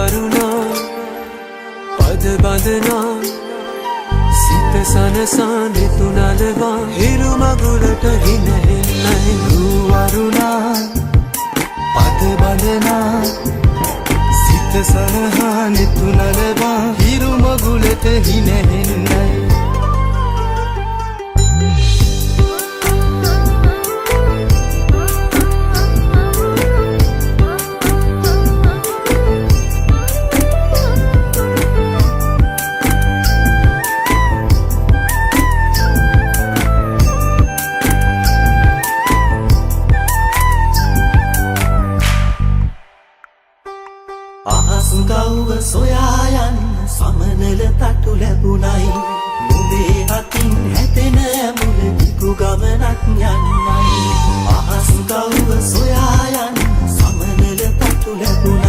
වරුණා පද බඳනා සිත සනසා නිතු නලවා හිරු මගුලට හිනහෙන්නයි වරුණා පද බඳනා සිත සනහා නිතු නලවා හිරු මගුලට හිනහෙන්නයි අහස්ගව්ව සොයා යන්න සමනල තටු ලැබුණයි නුඹේ අතින් හැතෙන ඇමුල දිගු ගමනක් යන්නයි අහස්ගව්ව සොයා යන්න සමනල තටු ලැබුණයි